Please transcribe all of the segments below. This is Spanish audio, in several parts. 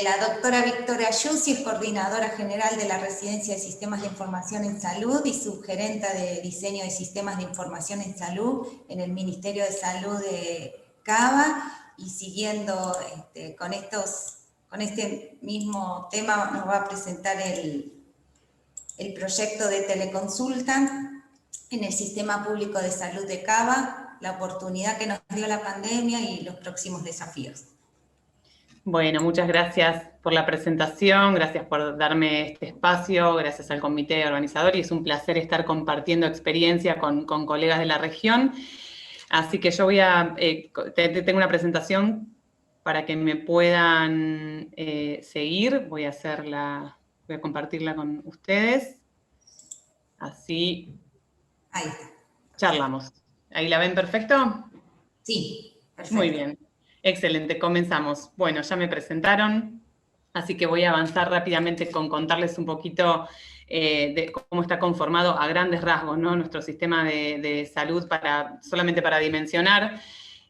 La doctora Victoria Yussi es coordinadora general de la Residencia de Sistemas de Información en Salud y subgerenta de Diseño de Sistemas de Información en Salud en el Ministerio de Salud de Cava, y siguiendo con este mismo tema nos va a presentar el proyecto de teleconsulta en el Sistema Público de Salud de Cava, la oportunidad que nos dio la pandemia y los próximos desafíos. Bueno, muchas gracias por la presentación, gracias por darme este espacio, gracias al comité organizador, y es un placer estar compartiendo experiencia con colegas de la región. Así que yo tengo una presentación para que me puedan seguir. Voy a compartirla con ustedes. Así ahí está. Charlamos. ¿Ahí la ven perfecto? Sí, perfecto. Muy bien. Excelente, comenzamos. Bueno, ya me presentaron, así que voy a avanzar rápidamente con contarles un poquito de cómo está conformado a grandes rasgos, ¿no?, nuestro sistema de salud, solamente para dimensionar.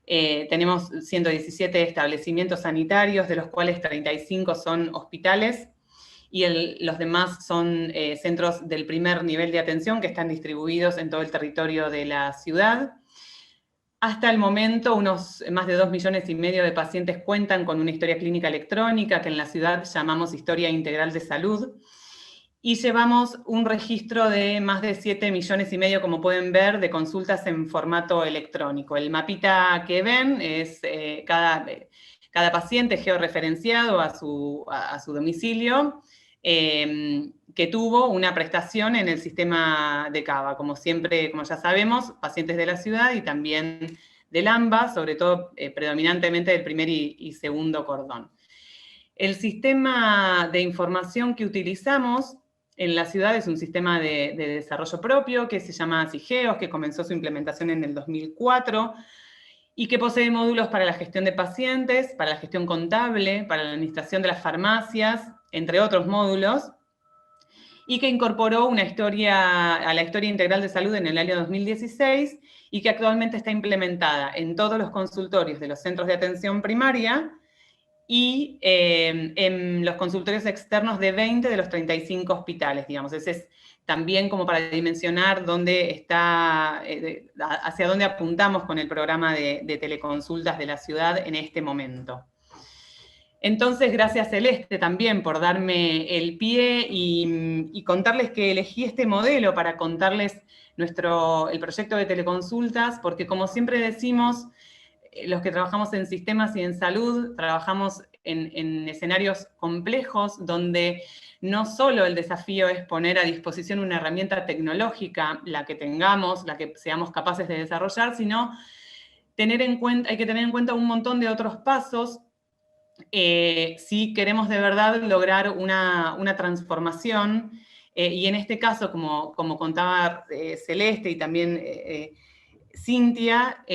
Tenemos 117 establecimientos sanitarios, de los cuales 35 son hospitales, y los demás son centros del primer nivel de atención que están distribuidos en todo el territorio de la ciudad. Hasta el momento, unos más de 2,5 millones de pacientes cuentan con una historia clínica electrónica, que en la ciudad llamamos Historia Integral de Salud, y llevamos un registro de más de 7,5 millones, como pueden ver, de consultas en formato electrónico. El mapita que ven es cada paciente georreferenciado a su domicilio, que tuvo una prestación en el sistema de Cava. Como siempre, como ya sabemos, pacientes de la ciudad y también del AMBA, sobre todo predominantemente del primer y segundo cordón. El sistema de información que utilizamos en la ciudad es un sistema de desarrollo propio que se llama SIGEOS, que comenzó su implementación en el 2004, y que posee módulos para la gestión de pacientes, para la gestión contable, para la administración de las farmacias, entre otros módulos, y que incorporó a la Historia Integral de Salud en el año 2016, y que actualmente está implementada en todos los consultorios de los centros de atención primaria y en los consultorios externos de 20 de los 35 hospitales, digamos. Ese es también como para dimensionar hacia dónde apuntamos con el programa de teleconsultas de la ciudad en este momento. Entonces, gracias Celeste también por darme el pie y contarles que elegí este modelo para contarles el proyecto de teleconsultas, porque como siempre decimos, los que trabajamos en sistemas y en salud, trabajamos en escenarios complejos donde no solo el desafío es poner a disposición una herramienta tecnológica, la que tengamos, la que seamos capaces de desarrollar, sino hay que tener en cuenta un montón de otros pasos si queremos de verdad lograr una transformación, y en este caso, como contaba Celeste y también Cintia,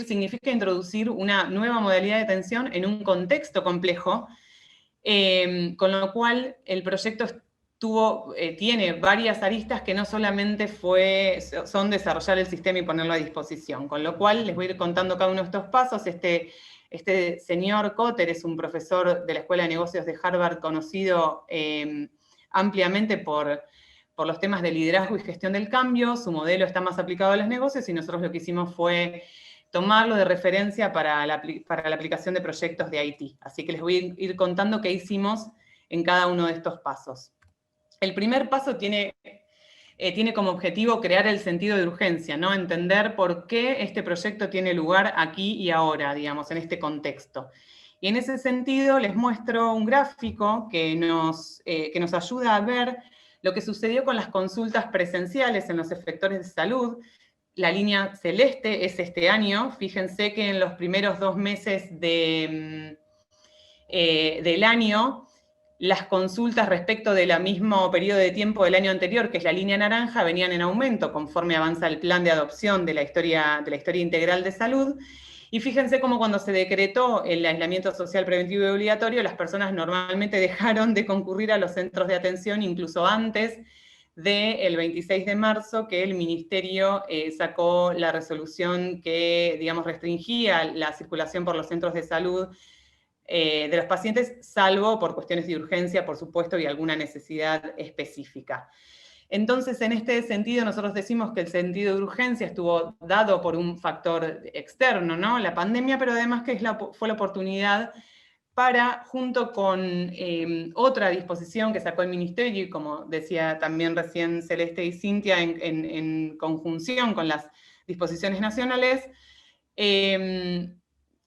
significa introducir una nueva modalidad de atención en un contexto complejo, con lo cual el proyecto tiene varias aristas que no solamente son desarrollar el sistema y ponerlo a disposición, con lo cual les voy a ir contando cada uno de estos pasos. Este señor Kotter es un profesor de la Escuela de Negocios de Harvard, conocido ampliamente por los temas de liderazgo y gestión del cambio. Su modelo está más aplicado a los negocios, y nosotros lo que hicimos fue tomarlo de referencia para la aplicación de proyectos de IT. Así que les voy a ir contando qué hicimos en cada uno de estos pasos. El primer paso tiene como objetivo crear el sentido de urgencia, ¿no? Entender por qué este proyecto tiene lugar aquí y ahora, digamos, en este contexto. Y en ese sentido les muestro un gráfico que nos ayuda a ver lo que sucedió con las consultas presenciales en los efectores de salud. La línea celeste es este año. Fíjense que en los primeros 2 meses del año, las consultas respecto del mismo periodo de tiempo del año anterior, que es la línea naranja, venían en aumento conforme avanza el plan de adopción de la Historia Integral de Salud. Y fíjense cómo cuando se decretó el aislamiento social preventivo y obligatorio, las personas normalmente dejaron de concurrir a los centros de atención incluso antes del 26 de marzo, que el Ministerio sacó la resolución que, digamos, restringía la circulación por los centros de salud de los pacientes, salvo por cuestiones de urgencia, por supuesto, y alguna necesidad específica. Entonces, en este sentido, nosotros decimos que el sentido de urgencia estuvo dado por un factor externo, ¿no? La pandemia, pero además que fue la oportunidad para, junto con otra disposición que sacó el Ministerio, y como decía también recién Celeste y Cintia, en conjunción con las disposiciones nacionales,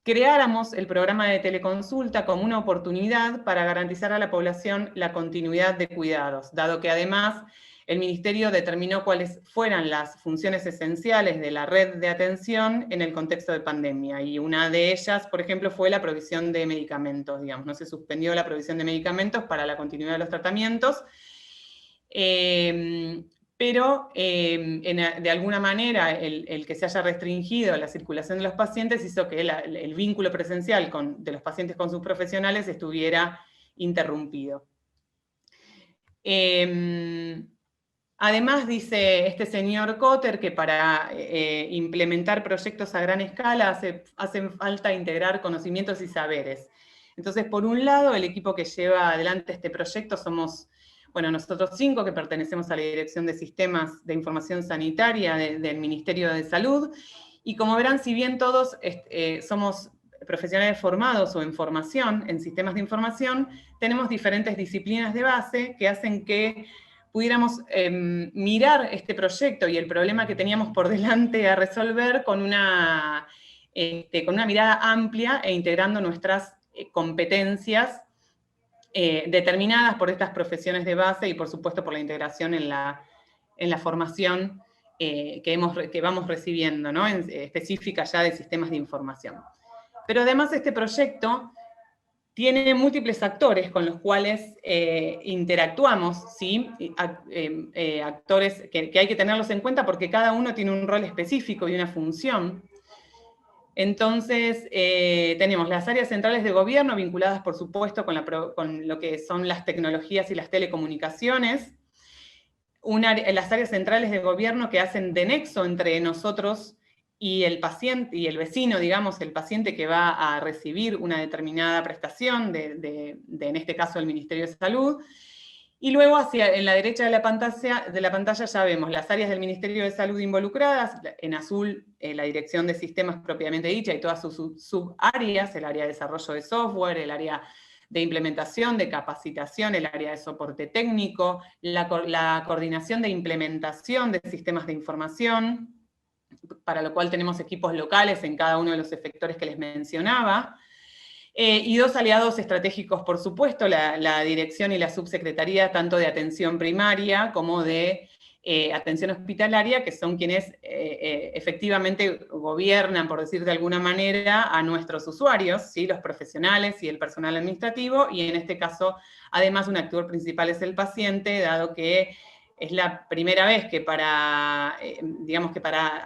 creáramos el programa de teleconsulta como una oportunidad para garantizar a la población la continuidad de cuidados, dado que además el Ministerio determinó cuáles fueran las funciones esenciales de la red de atención en el contexto de pandemia, y una de ellas, por ejemplo, fue la provisión de medicamentos, digamos, no se suspendió la provisión de medicamentos para la continuidad de los tratamientos, pero de alguna manera el que se haya restringido la circulación de los pacientes hizo que el vínculo presencial de los pacientes con sus profesionales estuviera interrumpido. Además, dice este señor Cotter que para implementar proyectos a gran escala hacen falta integrar conocimientos y saberes. Entonces, por un lado, el equipo que lleva adelante este proyecto somos, bueno, nosotros 5 que pertenecemos a la Dirección de Sistemas de Información Sanitaria del Ministerio de Salud, y como verán, si bien todos somos profesionales formados o en formación en sistemas de información, tenemos diferentes disciplinas de base que hacen que pudiéramos mirar este proyecto y el problema que teníamos por delante a resolver con una mirada amplia e integrando nuestras competencias determinadas por estas profesiones de base y por supuesto por la integración en la formación que vamos recibiendo, ¿no? Específica ya de sistemas de información. Pero además este proyecto tiene múltiples actores con los cuales interactuamos, ¿sí? Actores que hay que tenerlos en cuenta porque cada uno tiene un rol específico y una función. Entonces, tenemos las áreas centrales de gobierno vinculadas, por supuesto, con lo que son las tecnologías y las telecomunicaciones. Las áreas centrales de gobierno que hacen de nexo entre nosotros y el paciente, y el vecino, digamos, el paciente que va a recibir una determinada prestación en este caso, el Ministerio de Salud. Y luego, en la derecha de la pantalla ya vemos las áreas del Ministerio de Salud involucradas, en azul la Dirección de Sistemas propiamente dicha y todas sus subáreas, el área de desarrollo de software, el área de implementación, de capacitación, el área de soporte técnico, la coordinación de implementación de sistemas de información, para lo cual tenemos equipos locales en cada uno de los efectores que les mencionaba, y 2 aliados estratégicos, por supuesto, la dirección y la subsecretaría, tanto de atención primaria como de atención hospitalaria, que son quienes efectivamente gobiernan, por decir de alguna manera, a nuestros usuarios, ¿sí? Los profesionales y el personal administrativo, y en este caso, además, un actor principal es el paciente, dado que es la primera vez que para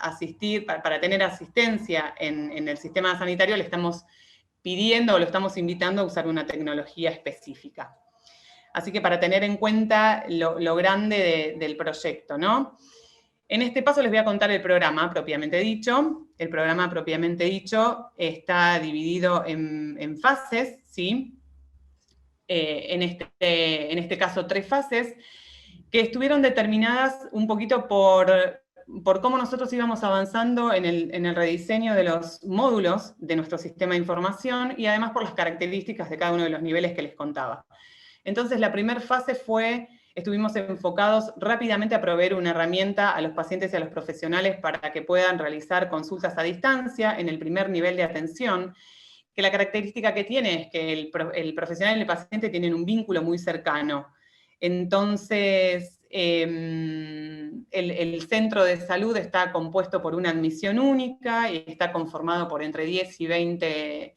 asistir, para tener asistencia en el sistema sanitario le estamos pidiendo o lo estamos invitando a usar una tecnología específica. Así que para tener en cuenta lo grande del proyecto, ¿no? En este paso les voy a contar el programa propiamente dicho. El programa propiamente dicho está dividido en fases, ¿sí? En este caso 3 fases, que estuvieron determinadas un poquito por cómo nosotros íbamos avanzando en el rediseño de los módulos de nuestro sistema de información y además por las características de cada uno de los niveles que les contaba. Entonces, la primera fase estuvimos enfocados rápidamente a proveer una herramienta a los pacientes y a los profesionales para que puedan realizar consultas a distancia en el primer nivel de atención, que la característica que tiene es que el profesional y el paciente tienen un vínculo muy cercano. Entonces, el centro de salud está compuesto por una admisión única y está conformado por entre 10 y 20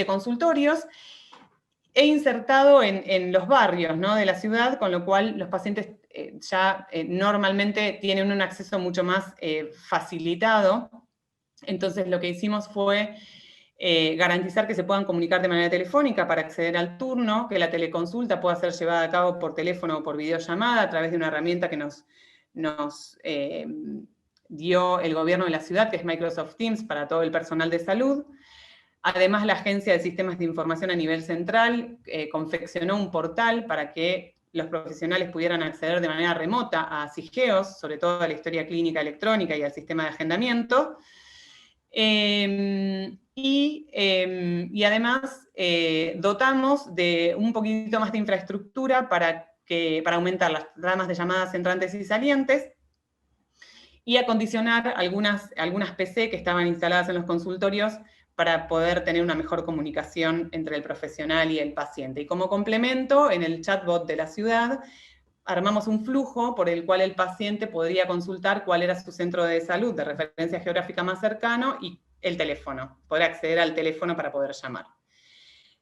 consultorios, e insertado en los barrios, ¿no?, de la ciudad, con lo cual los pacientes ya normalmente tienen un acceso mucho más facilitado. Entonces lo que hicimos fue garantizar que se puedan comunicar de manera telefónica para acceder al turno, que la teleconsulta pueda ser llevada a cabo por teléfono o por videollamada a través de una herramienta que nos dio el gobierno de la ciudad, que es Microsoft Teams, para todo el personal de salud. Además, la Agencia de Sistemas de Información a nivel central confeccionó un portal para que los profesionales pudieran acceder de manera remota a SIGEOS, sobre todo a la historia clínica electrónica y al sistema de agendamiento. Y además dotamos de un poquito más de infraestructura para aumentar las ramas de llamadas entrantes y salientes, y acondicionar algunas PC que estaban instaladas en los consultorios para poder tener una mejor comunicación entre el profesional y el paciente. Y como complemento, en el chatbot de la ciudad, armamos un flujo por el cual el paciente podría consultar cuál era su centro de salud de referencia geográfica más cercano y el teléfono, poder acceder al teléfono para poder llamar.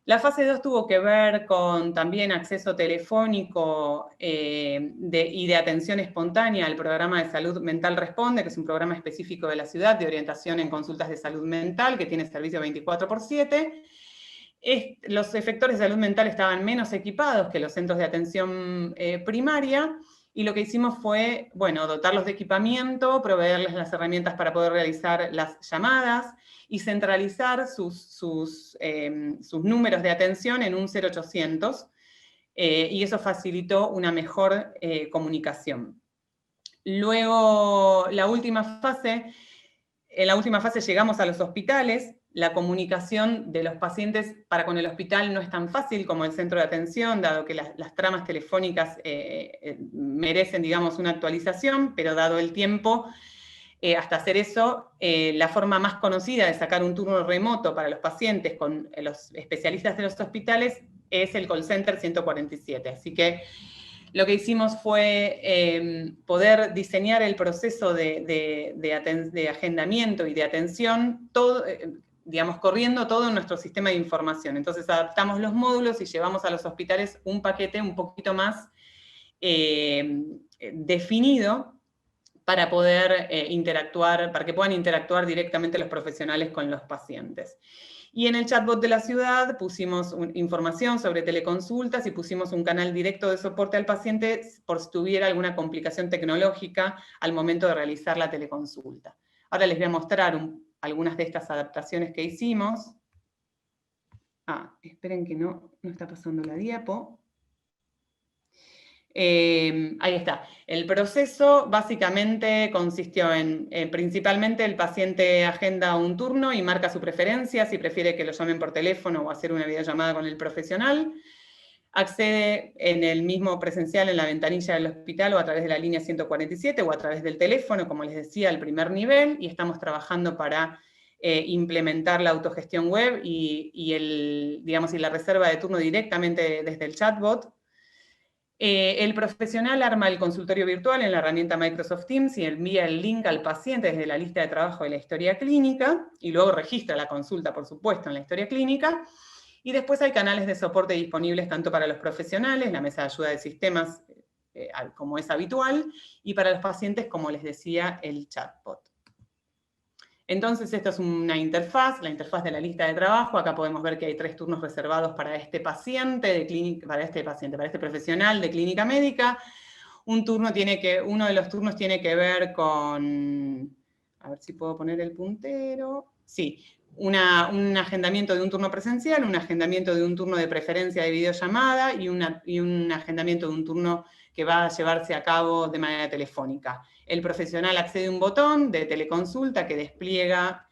La fase 2 tuvo que ver con también acceso telefónico y de atención espontánea al programa de Salud Mental Responde, que es un programa específico de la ciudad de orientación en consultas de salud mental, que tiene servicio 24/7. Los efectores de salud mental estaban menos equipados que los centros de atención primaria, y lo que hicimos fue, bueno, dotarlos de equipamiento, proveerles las herramientas para poder realizar las llamadas y centralizar sus números de atención en un 0800, y eso facilitó una mejor comunicación. Luego, en la última fase llegamos a los hospitales. La comunicación de los pacientes para con el hospital no es tan fácil como el centro de atención, dado que las tramas telefónicas merecen, digamos, una actualización, pero dado el tiempo, hasta hacer eso, la forma más conocida de sacar un turno remoto para los pacientes con los especialistas de los hospitales es el call center 147. Así que lo que hicimos fue poder diseñar el proceso de agendamiento y de atención, todo, digamos, corriendo todo en nuestro sistema de información. Entonces adaptamos los módulos y llevamos a los hospitales un paquete un poquito más definido para poder interactuar, para que puedan interactuar directamente los profesionales con los pacientes. Y en el chatbot de la ciudad pusimos información sobre teleconsultas y pusimos un canal directo de soporte al paciente por si tuviera alguna complicación tecnológica al momento de realizar la teleconsulta. Ahora les voy a mostrar algunas de estas adaptaciones que hicimos. Esperen que no está pasando la diapo. Ahí está. El proceso básicamente consistió en, principalmente el paciente agenda un turno y marca su preferencia, si prefiere que lo llamen por teléfono o hacer una videollamada con el profesional. Accede en el mismo presencial en la ventanilla del hospital o a través de la línea 147 o a través del teléfono, como les decía, al primer nivel, y estamos trabajando para implementar la autogestión web y la reserva de turno directamente desde el chatbot. El profesional arma el consultorio virtual en la herramienta Microsoft Teams y envía el link al paciente desde la lista de trabajo de la historia clínica, y luego registra la consulta, por supuesto, en la historia clínica. Y después hay canales de soporte disponibles tanto para los profesionales, la mesa de ayuda de sistemas, como es habitual, y para los pacientes, como les decía, el chatbot. Entonces, esta es una interfaz, la interfaz de la lista de trabajo. Acá podemos ver que hay 3 turnos reservados para este paciente, para este profesional de clínica médica. Uno de los turnos tiene que ver con, a ver si puedo poner el puntero, sí, un agendamiento de un turno presencial, un agendamiento de un turno de preferencia de videollamada y un agendamiento de un turno que va a llevarse a cabo de manera telefónica. El profesional accede a un botón de teleconsulta que despliega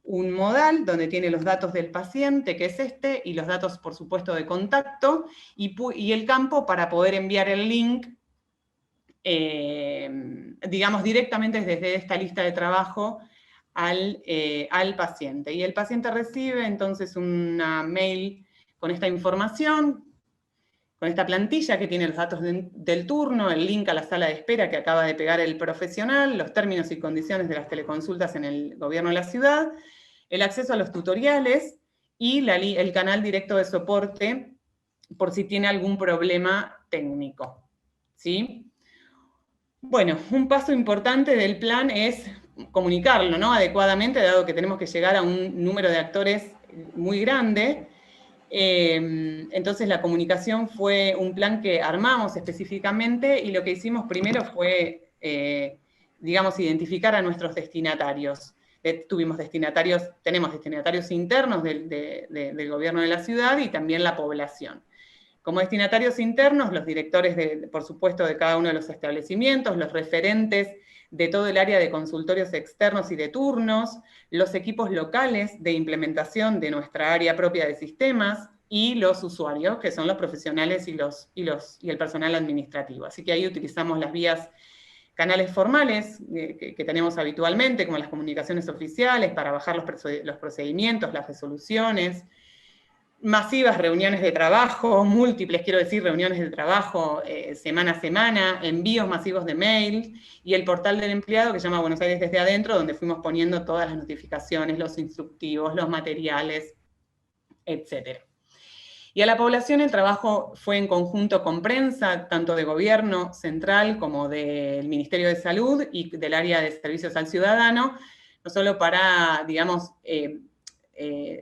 un modal donde tiene los datos del paciente, que es este, y los datos, por supuesto, de contacto, y el campo para poder enviar el link, digamos, directamente desde esta lista de trabajo al paciente. Y el paciente recibe entonces una mail con esta información, con esta plantilla que tiene los datos del turno, el link a la sala de espera que acaba de pegar el profesional, los términos y condiciones de las teleconsultas en el gobierno de la ciudad, el acceso a los tutoriales y el canal directo de soporte por si tiene algún problema técnico. ¿Sí? Bueno, un paso importante del plan es comunicarlo, ¿no?, adecuadamente, dado que tenemos que llegar a un número de actores muy grande. Entonces la comunicación fue un plan que armamos específicamente, y lo que hicimos primero fue digamos, identificar a nuestros destinatarios. Tenemos destinatarios internos del gobierno de la ciudad y también la población. Como destinatarios internos, los directores, por supuesto, de cada uno de los establecimientos, los referentes de todo el área de consultorios externos y de turnos, los equipos locales de implementación de nuestra área propia de sistemas, y los usuarios, que son los profesionales y el personal administrativo. Así que ahí utilizamos las vías, canales formales que tenemos habitualmente, como las comunicaciones oficiales, para bajar los procedimientos, las resoluciones, masivas reuniones de trabajo, múltiples, quiero decir, reuniones de trabajo semana a semana, envíos masivos de mail, y el portal del empleado que se llama Buenos Aires desde adentro, donde fuimos poniendo todas las notificaciones, los instructivos, los materiales, etc. Y a la población el trabajo fue en conjunto con prensa, tanto de gobierno central como del Ministerio de Salud y del área de servicios al ciudadano, no solo para, digamos,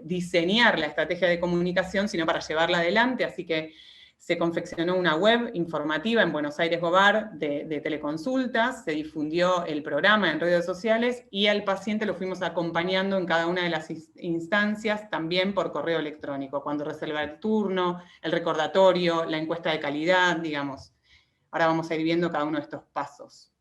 diseñar la estrategia de comunicación, sino para llevarla adelante, así que se confeccionó una web informativa en Buenos Aires Gobar de teleconsultas, se difundió el programa en redes sociales y al paciente lo fuimos acompañando en cada una de las instancias, también por correo electrónico, cuando reserva el turno, el recordatorio, la encuesta de calidad, digamos. Ahora vamos a ir viendo cada uno de estos pasos.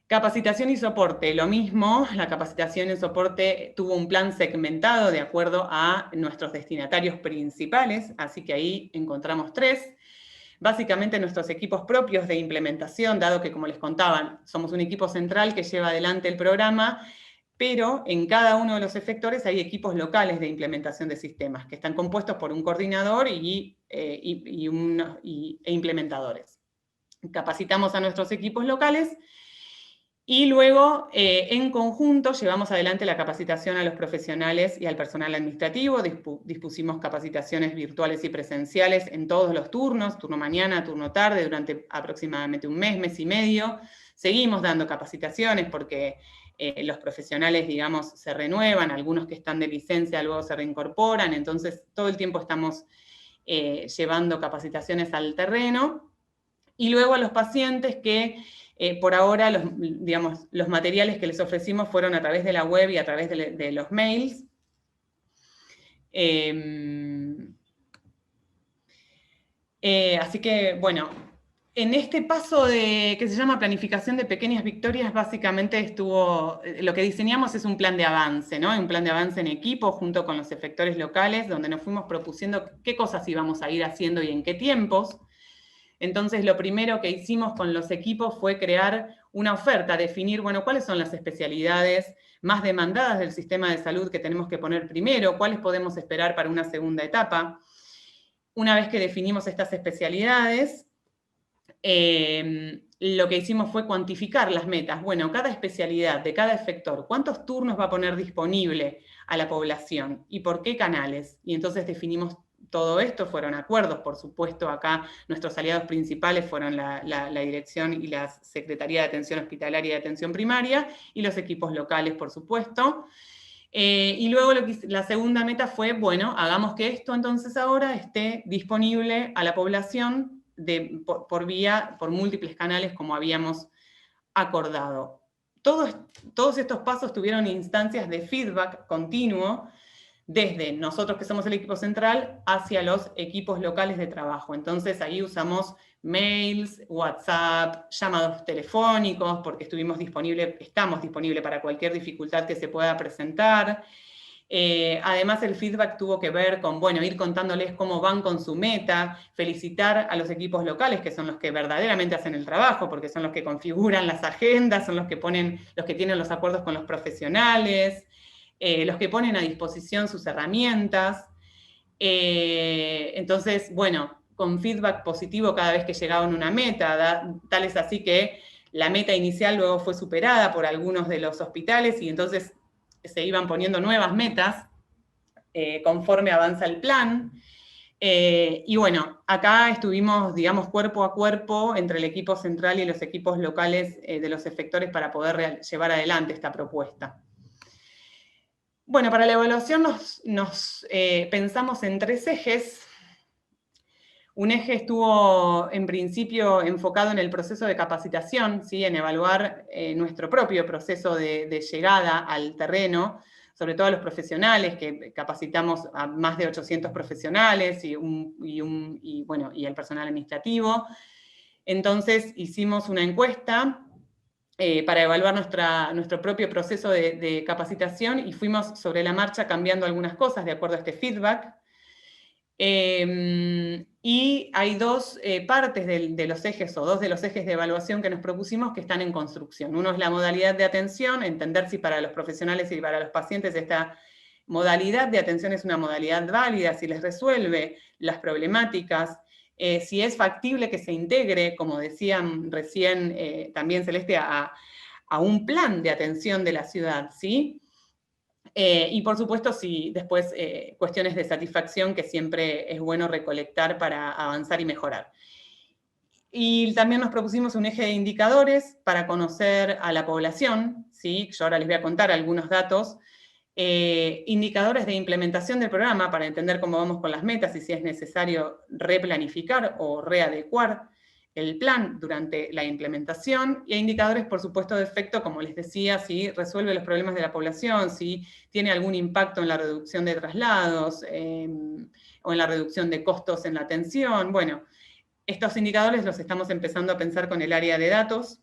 Capacitación y soporte, lo mismo, la capacitación y soporte tuvo un plan segmentado de acuerdo a nuestros destinatarios principales, así que ahí encontramos 3. Básicamente nuestros equipos propios de implementación, dado que, como les contaban, somos un equipo central que lleva adelante el programa, pero en cada uno de los efectores hay equipos locales de implementación de sistemas, que están compuestos por un coordinador e implementadores. Capacitamos a nuestros equipos locales, y luego, en conjunto, llevamos adelante la capacitación a los profesionales y al personal administrativo, dispusimos capacitaciones virtuales y presenciales en todos los turnos, turno mañana, turno tarde, durante aproximadamente un mes, mes y medio. Seguimos dando capacitaciones porque los profesionales, digamos, se renuevan, algunos que están de licencia luego se reincorporan, entonces todo el tiempo estamos llevando capacitaciones al terreno. Y luego a los pacientes que por ahora, los materiales que les ofrecimos fueron a través de la web y a través de los mails. Así que, bueno, en este paso que se llama planificación de pequeñas victorias, básicamente lo que diseñamos es un plan de avance, ¿no? Un plan de avance en equipo junto con los efectores locales, donde nos fuimos propusiendo qué cosas íbamos a ir haciendo y en qué tiempos. Entonces, lo primero que hicimos con los equipos fue crear una oferta, definir, bueno, cuáles son las especialidades más demandadas del sistema de salud que tenemos que poner primero, cuáles podemos esperar para una segunda etapa. Una vez que definimos estas especialidades, lo que hicimos fue cuantificar las metas. Bueno, cada especialidad de cada efector, ¿cuántos turnos va a poner disponible a la población? ¿Y por qué canales? Y entonces definimos todo esto, fueron acuerdos, por supuesto, acá nuestros aliados principales fueron la dirección y la Secretaría de Atención Hospitalaria y de Atención Primaria, y los equipos locales, por supuesto. Y luego la segunda meta fue, bueno, hagamos que esto entonces ahora esté disponible a la población por múltiples canales como habíamos acordado. Todos estos pasos tuvieron instancias de feedback continuo, desde nosotros que somos el equipo central hacia los equipos locales de trabajo. Entonces ahí usamos mails, WhatsApp, llamados telefónicos, porque estamos disponibles para cualquier dificultad que se pueda presentar. Además el feedback tuvo que ver con, bueno, ir contándoles cómo van con su meta, felicitar a los equipos locales, que son los que verdaderamente hacen el trabajo, porque son los que configuran las agendas, son los que tienen los acuerdos con los profesionales, los que ponen a disposición sus herramientas. Entonces, bueno, con feedback positivo cada vez que llegaban a una meta, tal es así que la meta inicial luego fue superada por algunos de los hospitales y entonces se iban poniendo nuevas metas conforme avanza el plan. Y bueno, acá estuvimos, digamos, cuerpo a cuerpo entre el equipo central y los equipos locales de los efectores para poder llevar adelante esta propuesta. Bueno, para la evaluación pensamos en 3 ejes. Un eje estuvo en principio enfocado en el proceso de capacitación, ¿sí? En evaluar nuestro propio proceso de llegada al terreno, sobre todo a los profesionales, que capacitamos a más de 800 profesionales y el personal administrativo. Entonces hicimos una encuesta para evaluar nuestro propio proceso de capacitación y fuimos sobre la marcha cambiando algunas cosas de acuerdo a este feedback. Y hay dos partes de los ejes, o dos de los ejes de evaluación que nos propusimos que están en construcción. Uno es la modalidad de atención, entender si para los profesionales y para los pacientes esta modalidad de atención es una modalidad válida, si les resuelve las problemáticas, si es factible que se integre, como decían recién también Celeste, a un plan de atención de la ciudad, ¿sí? Y por supuesto, sí, después cuestiones de satisfacción que siempre es bueno recolectar para avanzar y mejorar. Y también nos propusimos un eje de indicadores para conocer a la población, ¿sí? Yo ahora les voy a contar algunos datos. Indicadores de implementación del programa para entender cómo vamos con las metas y si es necesario replanificar o readecuar el plan durante la implementación, y indicadores, por supuesto, de efecto, como les decía, si resuelve los problemas de la población, si tiene algún impacto en la reducción de traslados, o en la reducción de costos en la atención. Bueno, estos indicadores los estamos empezando a pensar con el área de datos,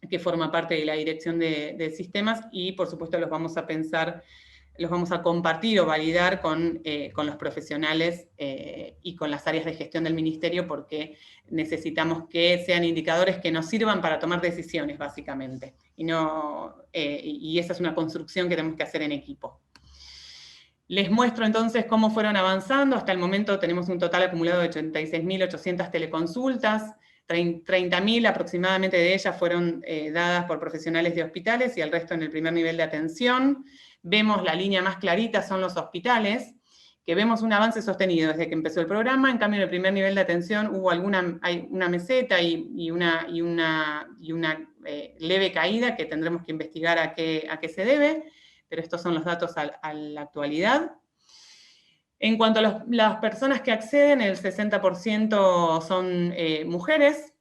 que forma parte de la dirección de sistemas, y por supuesto los vamos a pensar, los vamos a compartir o validar con los profesionales y con las áreas de gestión del ministerio, porque necesitamos que sean indicadores que nos sirvan para tomar decisiones, básicamente. Y esa es una construcción que tenemos que hacer en equipo. Les muestro entonces cómo fueron avanzando. Hasta el momento tenemos un total acumulado de 86.800 teleconsultas, 30.000 aproximadamente de ellas fueron dadas por profesionales de hospitales y el resto en el primer nivel de atención. Vemos la línea más clarita, son los hospitales, que vemos un avance sostenido desde que empezó el programa. En cambio, en el primer nivel de atención hubo hay una meseta y una leve caída que tendremos que investigar a qué se debe, pero estos son los datos a la actualidad. En cuanto a las personas que acceden, el 60% son mujeres,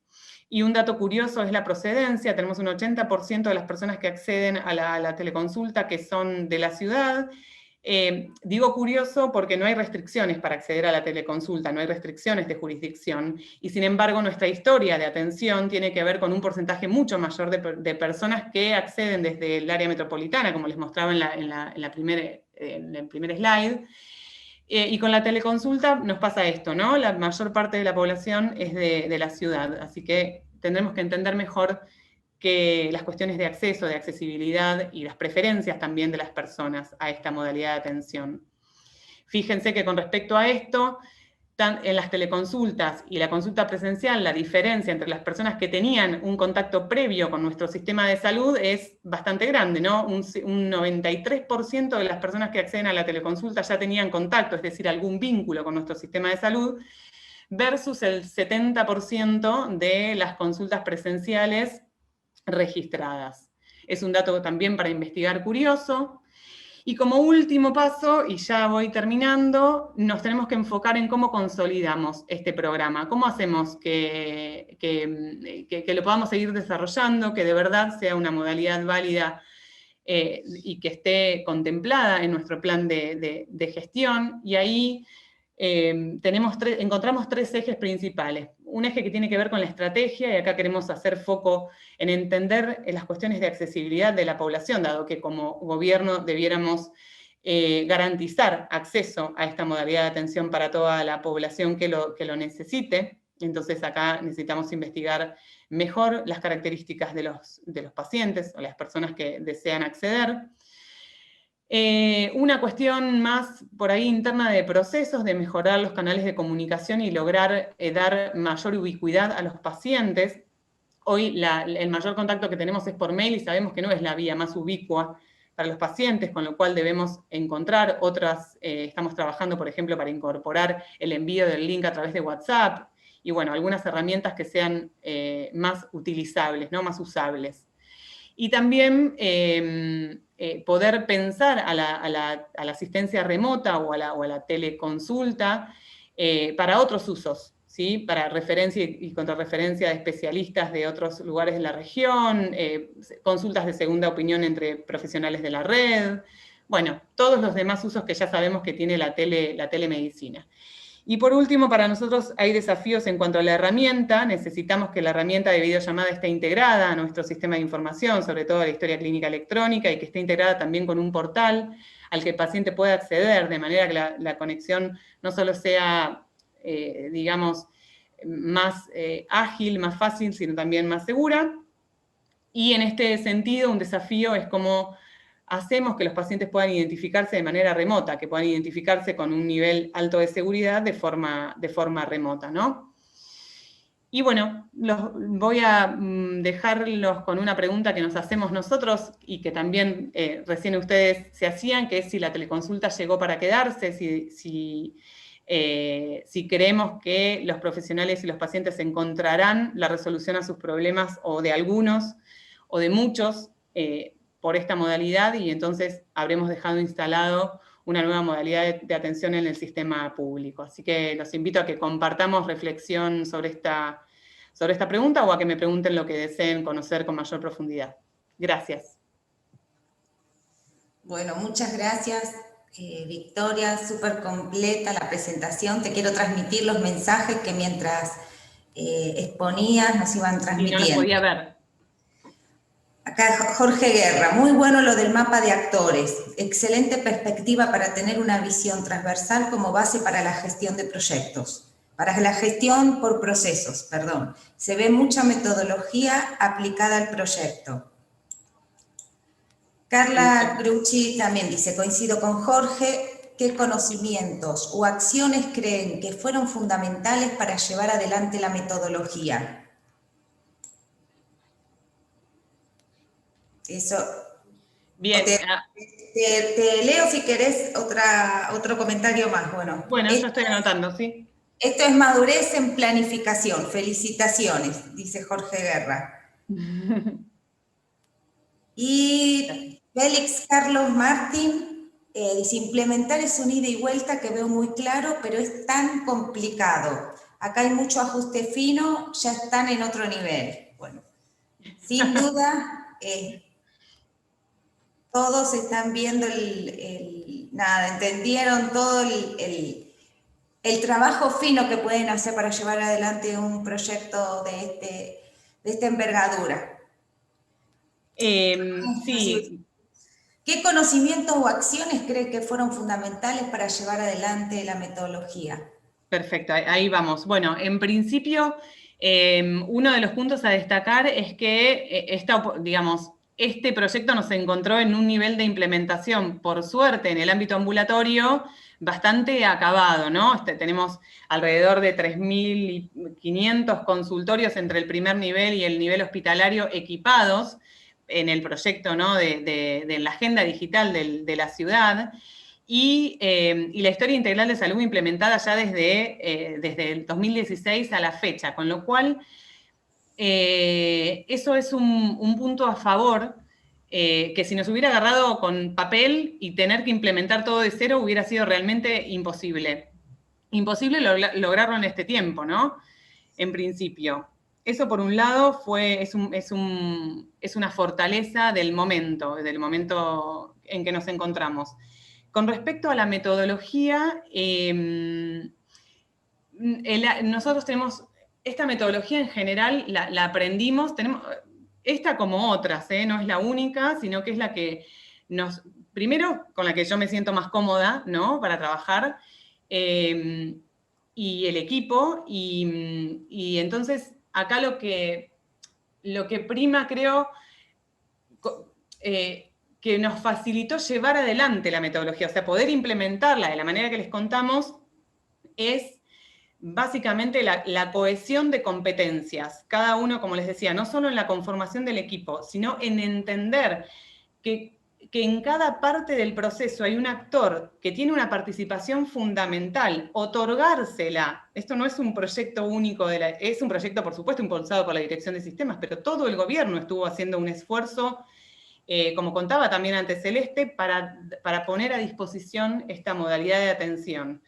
y un dato curioso es la procedencia. Tenemos un 80% de las personas que acceden a la teleconsulta que son de la ciudad. Digo curioso porque no hay restricciones para acceder a la teleconsulta, no hay restricciones de jurisdicción, y sin embargo nuestra historia de atención tiene que ver con un porcentaje mucho mayor de personas que acceden desde el área metropolitana, como les mostraba en el primer slide. Y con la teleconsulta nos pasa esto, ¿no? La mayor parte de la población es de la ciudad, así que tendremos que entender mejor que las cuestiones de acceso, de accesibilidad y las preferencias también de las personas a esta modalidad de atención. Fíjense que con respecto a esto, en las teleconsultas y la consulta presencial, la diferencia entre las personas que tenían un contacto previo con nuestro sistema de salud es bastante grande, ¿no? Un 93% de las personas que acceden a la teleconsulta ya tenían contacto, es decir, algún vínculo con nuestro sistema de salud, versus el 70% de las consultas presenciales registradas. Es un dato también para investigar curioso. Y como último paso, y ya voy terminando, nos tenemos que enfocar en cómo consolidamos este programa, cómo hacemos que lo podamos seguir desarrollando, que de verdad sea una modalidad válida y que esté contemplada en nuestro plan de gestión. Y ahí encontramos tres ejes principales. Un eje que tiene que ver con la estrategia, y acá queremos hacer foco en entender las cuestiones de accesibilidad de la población, dado que como gobierno debiéramos garantizar acceso a esta modalidad de atención para toda la población que lo necesite. Entonces acá necesitamos investigar mejor las características de los pacientes o las personas que desean acceder. Una cuestión más por ahí interna de procesos, de mejorar los canales de comunicación y lograr dar mayor ubicuidad a los pacientes. Hoy el mayor contacto que tenemos es por mail y sabemos que no es la vía más ubicua para los pacientes, con lo cual debemos encontrar otras. Estamos trabajando, por ejemplo, para incorporar el envío del link a través de WhatsApp, y bueno, algunas herramientas que sean más utilizables, ¿no? Más usables. Y también poder pensar a la asistencia remota o a la teleconsulta para otros usos, ¿sí? Para referencia y contrarreferencia de especialistas de otros lugares de la región, consultas de segunda opinión entre profesionales de la red, bueno, todos los demás usos que ya sabemos que tiene la telemedicina. Y por último, para nosotros hay desafíos en cuanto a la herramienta. Necesitamos que la herramienta de videollamada esté integrada a nuestro sistema de información, sobre todo a la historia clínica electrónica, y que esté integrada también con un portal al que el paciente pueda acceder, de manera que la conexión no solo sea, digamos, más ágil, más fácil, sino también más segura. Y en este sentido, un desafío es cómo hacemos que los pacientes puedan identificarse de manera remota, que puedan identificarse con un nivel alto de seguridad de forma remota, ¿no? Y bueno, voy a dejarlos con una pregunta que nos hacemos nosotros y que también recién ustedes se hacían, que es si la teleconsulta llegó para quedarse, si creemos que los profesionales y los pacientes encontrarán la resolución a sus problemas, o de algunos, o de muchos, por esta modalidad, y entonces habremos dejado instalado una nueva modalidad de atención en el sistema público. Así que los invito a que compartamos reflexión sobre esta pregunta, o a que me pregunten lo que deseen conocer con mayor profundidad. Gracias. Bueno, muchas gracias, Victoria, súper completa la presentación. Te quiero transmitir los mensajes que mientras exponías nos iban transmitiendo. Y no los podía ver. Acá Jorge Guerra, muy bueno lo del mapa de actores, excelente perspectiva para tener una visión transversal como base para la gestión de proyectos, para la gestión por procesos, perdón. Se ve mucha metodología aplicada al proyecto. Carla Grucci también dice, coincido con Jorge, ¿qué conocimientos o acciones creen que fueron fundamentales para llevar adelante la metodología? Eso. Bien. Te leo si querés otro comentario más. Bueno, yo estoy anotando, ¿sí? Esto es madurez en planificación. Felicitaciones, dice Jorge Guerra. Y Félix Carlos Martín dice, implementar es un ida y vuelta que veo muy claro, pero es tan complicado. Acá hay mucho ajuste fino, ya están en otro nivel. Bueno, sin duda... todos están viendo entendieron todo el trabajo fino que pueden hacer para llevar adelante un proyecto de esta envergadura. Sí. ¿Qué conocimientos o acciones cree que fueron fundamentales para llevar adelante la metodología? Perfecto, ahí vamos. Bueno, en principio, uno de los puntos a destacar es que este proyecto nos encontró en un nivel de implementación, por suerte, en el ámbito ambulatorio, bastante acabado, ¿no? Tenemos alrededor de 3.500 consultorios entre el primer nivel y el nivel hospitalario equipados en el proyecto, ¿no? de la agenda digital de la ciudad, y la historia integral de salud implementada ya desde el 2016 a la fecha, con lo cual... eso es un punto a favor, que si nos hubiera agarrado con papel y tener que implementar todo de cero hubiera sido realmente imposible. Imposible lograrlo en este tiempo, ¿no? En principio. Eso por un lado es una fortaleza del momento en que nos encontramos. Con respecto a la metodología, nosotros tenemos... Esta metodología en general la aprendimos, esta como otras, no es la única, sino que es la que primero, con la que yo me siento más cómoda, ¿no? Para trabajar, y el equipo, y entonces acá lo que prima, creo, que nos facilitó llevar adelante la metodología, o sea, poder implementarla de la manera que les contamos, es básicamente la cohesión de competencias. Cada uno, como les decía, no solo en la conformación del equipo, sino en entender que en cada parte del proceso hay un actor que tiene una participación fundamental, otorgársela. Esto no es un proyecto único, es un proyecto, por supuesto, impulsado por la Dirección de Sistemas, pero todo el gobierno estuvo haciendo un esfuerzo, como contaba también antes Celeste, para poner a disposición esta modalidad de atención.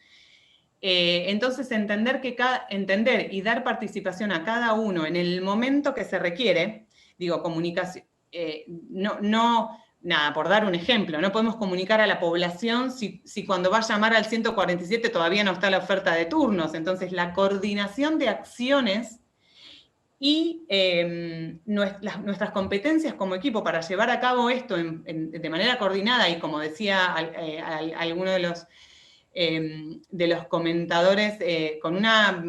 Entonces, entender y dar participación a cada uno en el momento que se requiere, digo, comunicación, nada, por dar un ejemplo, no podemos comunicar a la población si cuando va a llamar al 147 todavía no está la oferta de turnos. Entonces, la coordinación de acciones y nuestras competencias como equipo para llevar a cabo esto de manera coordinada y, como decía alguno de los comentadores, con una,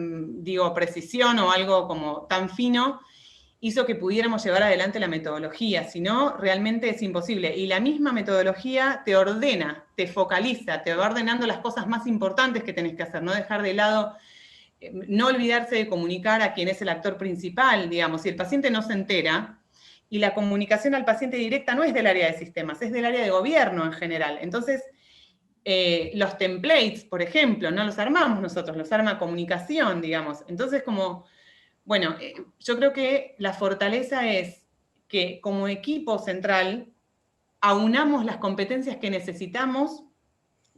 precisión o algo como tan fino, hizo que pudiéramos llevar adelante la metodología. Si no, realmente es imposible. Y la misma metodología te ordena, te focaliza, te va ordenando las cosas más importantes que tenés que hacer, no dejar de lado, no olvidarse de comunicar a quien es el actor principal, digamos. Si el paciente no se entera, y la comunicación al paciente directa no es del área de sistemas, es del área de gobierno en general. Entonces, los templates, por ejemplo, no los armamos nosotros, los arma comunicación, digamos. Entonces, bueno, yo creo que la fortaleza es que como equipo central aunamos las competencias que necesitamos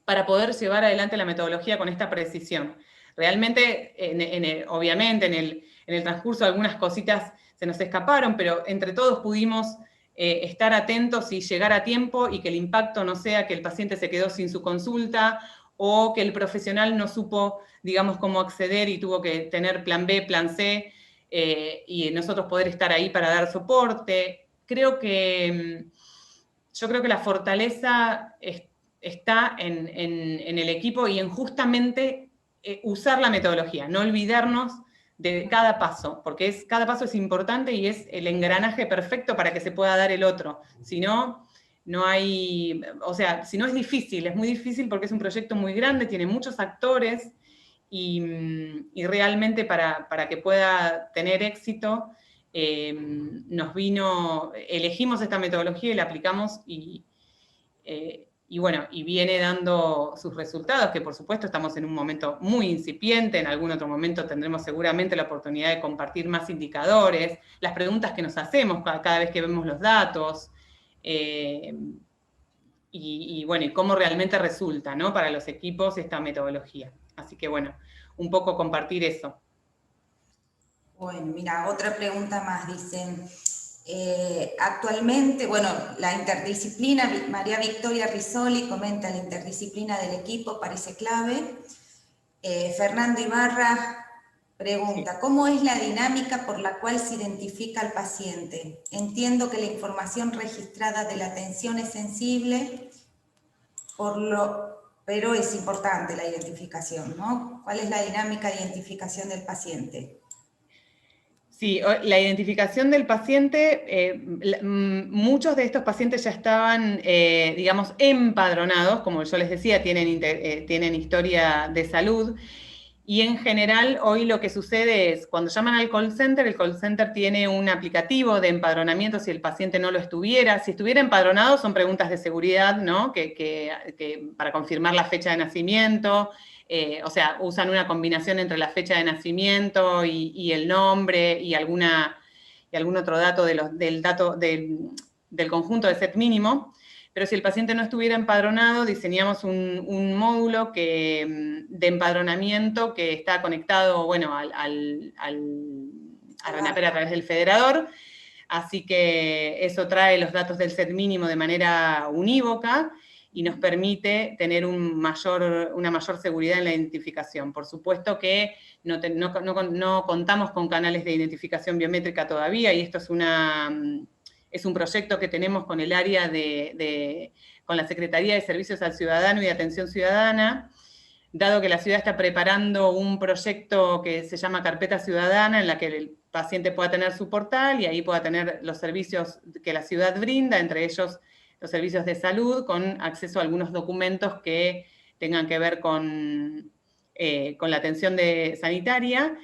para poder llevar adelante la metodología con esta precisión. Realmente, obviamente, en el transcurso algunas cositas se nos escaparon, pero entre todos pudimos estar atentos y llegar a tiempo, y que el impacto no sea que el paciente se quedó sin su consulta o que el profesional no supo, digamos, cómo acceder y tuvo que tener plan B, plan C, y nosotros poder estar ahí para dar soporte. Yo creo que la fortaleza está en el equipo y en justamente usar la metodología, no olvidarnos de cada paso, porque cada paso es importante y es el engranaje perfecto para que se pueda dar el otro. Si no, no hay, o sea, si no es difícil, es muy difícil porque es un proyecto muy grande, tiene muchos actores y realmente para que pueda tener éxito, elegimos esta metodología y la aplicamos y bueno, y viene dando sus resultados, que por supuesto estamos en un momento muy incipiente, en algún otro momento tendremos seguramente la oportunidad de compartir más indicadores, las preguntas que nos hacemos cada vez que vemos los datos, y bueno, y cómo realmente resulta, ¿no?, para los equipos esta metodología. Así que bueno, un poco compartir eso. Bueno, mira, otra pregunta más, dicen... actualmente, bueno, la interdisciplina, María Victoria Risoli comenta, la interdisciplina del equipo parece clave. Fernando Ibarra pregunta, ¿cómo es la dinámica por la cual se identifica al paciente? Entiendo que la información registrada de la atención es sensible, pero es importante la identificación, ¿no? ¿Cuál es la dinámica de identificación del paciente? Sí, la identificación del paciente, muchos de estos pacientes ya estaban, digamos, empadronados, como yo les decía, tienen historia de salud, y en general hoy lo que sucede es, cuando llaman al call center, el call center tiene un aplicativo de empadronamiento si el paciente no lo estuviera. Si estuviera empadronado son preguntas de seguridad, ¿no?, que para confirmar la fecha de nacimiento. O sea, usan una combinación entre la fecha de nacimiento y el nombre y algún otro dato del conjunto de set mínimo. Pero si el paciente no estuviera empadronado, diseñamos un módulo de empadronamiento que está conectado, bueno, a RENAPER a través del federador. Así que eso trae los datos del set mínimo de manera unívoca y nos permite tener una mayor seguridad en la identificación. Por supuesto que no contamos con canales de identificación biométrica todavía, y esto es un proyecto que tenemos con el área con la Secretaría de Servicios al Ciudadano y de Atención Ciudadana, dado que la ciudad está preparando un proyecto que se llama Carpeta Ciudadana, en la que el paciente pueda tener su portal y ahí pueda tener los servicios que la ciudad brinda, entre ellos los servicios de salud, con acceso a algunos documentos que tengan que ver con la atención sanitaria.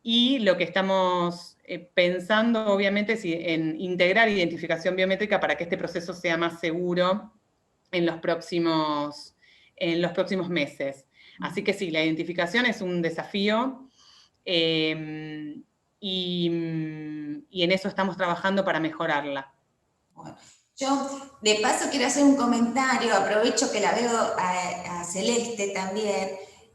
Y lo que estamos pensando, obviamente, es en integrar identificación biométrica para que este proceso sea más seguro en los próximos meses. Así que sí, la identificación es un desafío, y en eso estamos trabajando para mejorarla. Bueno, yo de paso quiero hacer un comentario, aprovecho que la veo a Celeste también.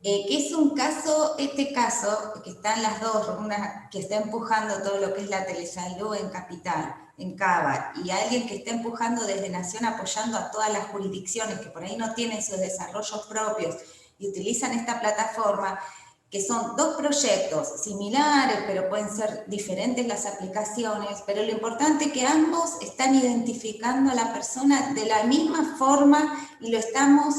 que es un caso, este caso, que están las dos, una que está empujando todo lo que es la telesalud en Capital, en Cava, y alguien que está empujando desde Nación apoyando a todas las jurisdicciones que por ahí no tienen sus desarrollos propios y utilizan esta plataforma, que son dos proyectos similares, pero pueden ser diferentes las aplicaciones, pero lo importante es que ambos están identificando a la persona de la misma forma y estamos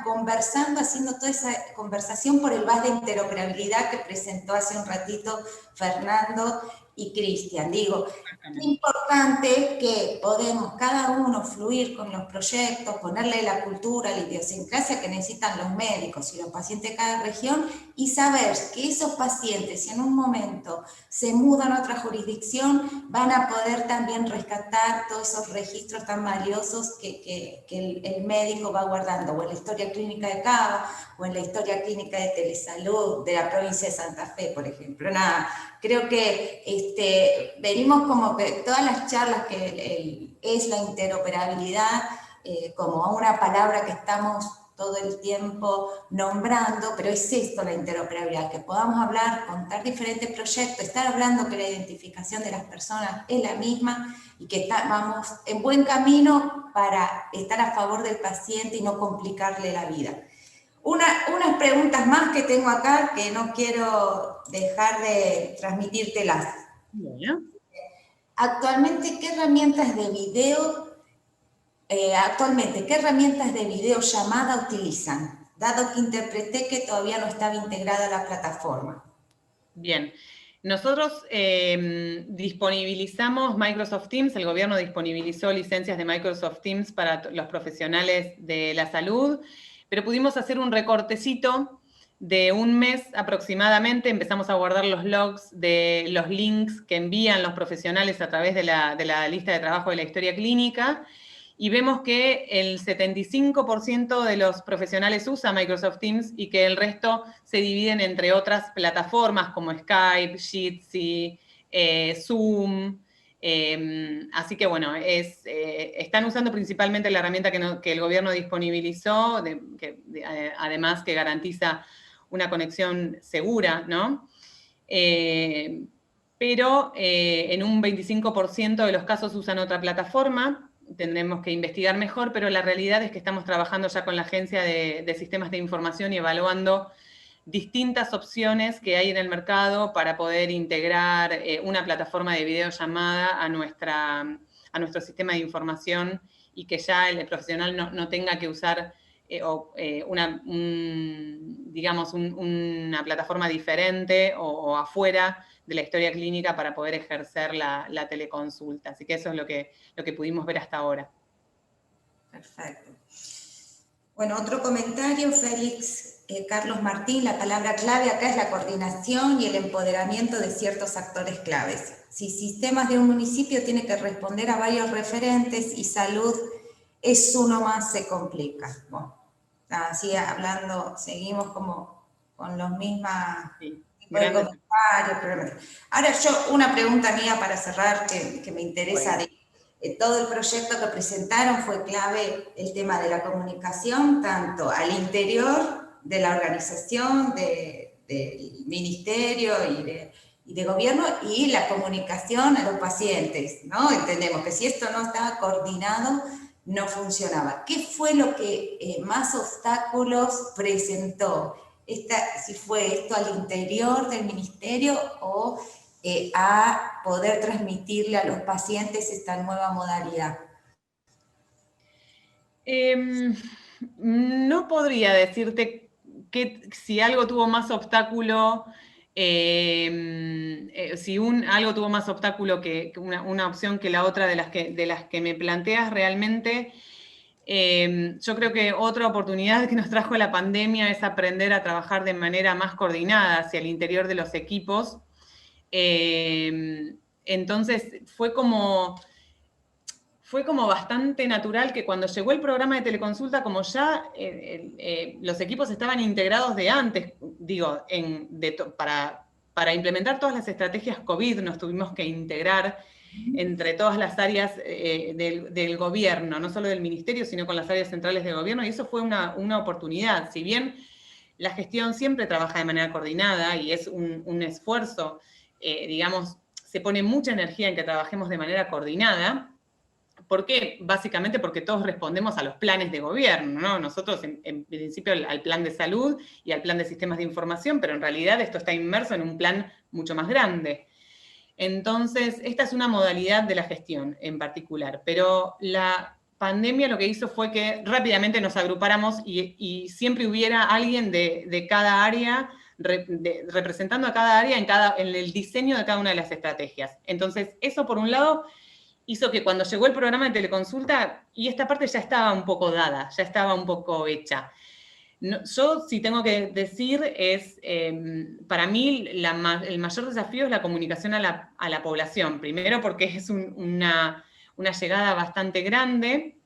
conversando, haciendo toda esa conversación por el bus de interoperabilidad que presentó hace un ratito Fernando y Cristian. Digo, es importante que podemos cada uno fluir con los proyectos, ponerle la cultura, la idiosincrasia que necesitan los médicos y los pacientes de cada región, y saber que esos pacientes, si en un momento se mudan a otra jurisdicción, van a poder también rescatar todos esos registros tan valiosos que el médico va guardando, o en la historia clínica de Cava, o en la historia clínica de Telesalud de la provincia de Santa Fe, por ejemplo. Nada, creo que venimos como que todas las charlas que es la interoperabilidad, como una palabra que estamos todo el tiempo nombrando, pero es esto la interoperabilidad, que podamos hablar, contar diferentes proyectos, estar hablando que la identificación de las personas es la misma y que vamos en buen camino para estar a favor del paciente y no complicarle la vida. Unas preguntas más que tengo acá que no quiero dejar de transmitírtelas. Bien. Actualmente, ¿qué herramientas de videollamada utilizan? Dado que interpreté que todavía no estaba integrada la plataforma. Bien. Nosotros disponibilizamos Microsoft Teams, el gobierno disponibilizó licencias de Microsoft Teams para los profesionales de la salud, pero pudimos hacer un recortecito de un mes aproximadamente. Empezamos a guardar los logs de los links que envían los profesionales a través de la lista de trabajo de la historia clínica, y vemos que el 75% de los profesionales usa Microsoft Teams y que el resto se dividen entre otras plataformas como Skype, Jitsi, Zoom. Así que bueno, están usando principalmente la herramienta que el gobierno disponibilizó, además que garantiza una conexión segura, ¿no? Pero en un 25% de los casos usan otra plataforma. Tendremos que investigar mejor, pero la realidad es que estamos trabajando ya con la Agencia de Sistemas de Información y evaluando distintas opciones que hay en el mercado para poder integrar una plataforma de videollamada a nuestro sistema de información, y que ya el profesional no tenga que usar una plataforma diferente o afuera de la historia clínica para poder ejercer la teleconsulta. Así que eso es lo que pudimos ver hasta ahora. Perfecto. Bueno, otro comentario, Félix Carlos Martín, la palabra clave acá es la coordinación y el empoderamiento de ciertos actores claves. Si sistemas de un municipio tiene que responder a varios referentes y salud es uno más, se complica. Bueno, así hablando, seguimos como con los mismos tipos de comentarios. Ahora una pregunta mía para cerrar que me interesa. Bueno. Todo el proyecto que presentaron fue clave el tema de la comunicación, tanto al interior de la organización, del ministerio y de gobierno, y la comunicación a los pacientes, ¿no? Entendemos que si esto no estaba coordinado, no funcionaba. ¿Qué fue lo que más obstáculos presentó? Si fue esto al interior del ministerio o a poder transmitirle a los pacientes esta nueva modalidad. No podría decirte que si algo tuvo más obstáculo, algo tuvo más obstáculo que una opción que la otra de las que me planteas realmente. Yo creo que otra oportunidad que nos trajo la pandemia es aprender a trabajar de manera más coordinada hacia el interior de los equipos. Entonces fue como bastante natural que cuando llegó el programa de teleconsulta, como ya los equipos estaban integrados de antes, digo, para implementar todas las estrategias COVID nos tuvimos que integrar entre todas las áreas del gobierno, no solo del ministerio, sino con las áreas centrales del gobierno, y eso fue una oportunidad. Si bien la gestión siempre trabaja de manera coordinada y es un esfuerzo, digamos, se pone mucha energía en que trabajemos de manera coordinada. ¿Por qué? Básicamente porque todos respondemos a los planes de gobierno, ¿no? Nosotros, en principio, al plan de salud y al plan de sistemas de información, pero en realidad esto está inmerso en un plan mucho más grande. Entonces, esta es una modalidad de la gestión en particular, pero la pandemia lo que hizo fue que rápidamente nos agrupáramos y siempre hubiera alguien de cada área, representando a cada área en el diseño de cada una de las estrategias. Entonces, eso por un lado hizo que cuando llegó el programa de teleconsulta, y esta parte ya estaba un poco dada, ya estaba un poco hecha. No, yo, si tengo que decir, para mí el mayor desafío es la comunicación a la población. Primero porque es una llegada bastante grande.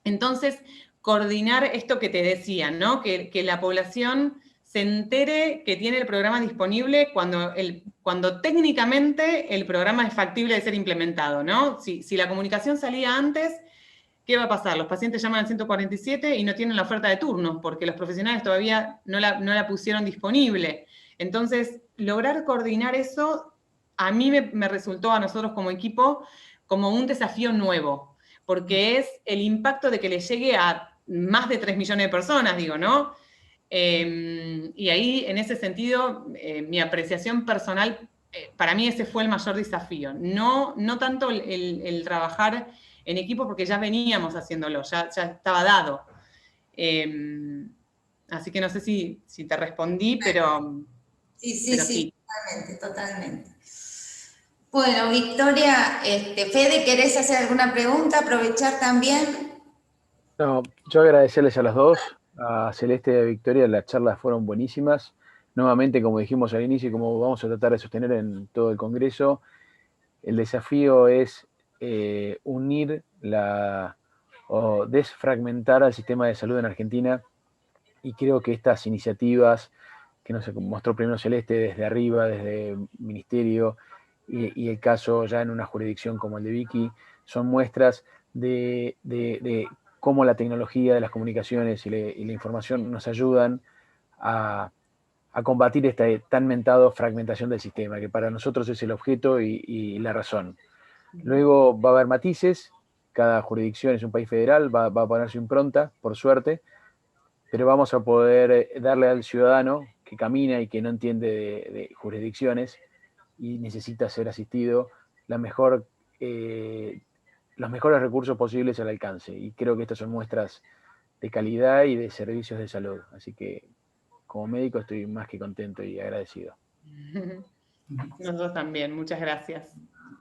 Entonces, coordinar esto que te decía, ¿no? Que la población se entere que tiene el programa disponible cuando técnicamente el programa es factible de ser implementado, ¿no? Si la comunicación salía antes, ¿qué va a pasar? Los pacientes llaman al 147 y no tienen la oferta de turnos porque los profesionales todavía no la pusieron disponible. Entonces, lograr coordinar eso a mí me resultó a nosotros como equipo como un desafío nuevo, porque es el impacto de que le llegue a más de 3 millones de personas, digo, ¿no? Y ahí, en ese sentido, mi apreciación personal, para mí ese fue el mayor desafío. No tanto el trabajar en equipo, porque ya veníamos haciéndolo, ya estaba dado. Así que no sé si te respondí, pero Sí, totalmente. Bueno, Victoria, Fede, ¿querés hacer alguna pregunta? Aprovechar también. No, yo agradecerles a las dos, a Celeste y a Victoria, las charlas fueron buenísimas. Nuevamente, como dijimos al inicio y como vamos a tratar de sostener en todo el Congreso, el desafío es unir o desfragmentar al sistema de salud en Argentina, y creo que estas iniciativas que nos mostró primero Celeste desde arriba, desde el Ministerio, y el caso ya en una jurisdicción como el de Vicky, son muestras de cómo la tecnología de las comunicaciones y la información nos ayudan a combatir esta tan mentado fragmentación del sistema, que para nosotros es el objeto y la razón. Luego va a haber matices, cada jurisdicción es un país federal, va a poner su impronta, por suerte, pero vamos a poder darle al ciudadano que camina y que no entiende de jurisdicciones y necesita ser asistido los mejores recursos posibles al alcance. Y creo que estas son muestras de calidad y de servicios de salud. Así que como médico estoy más que contento y agradecido. Nosotros también, muchas gracias.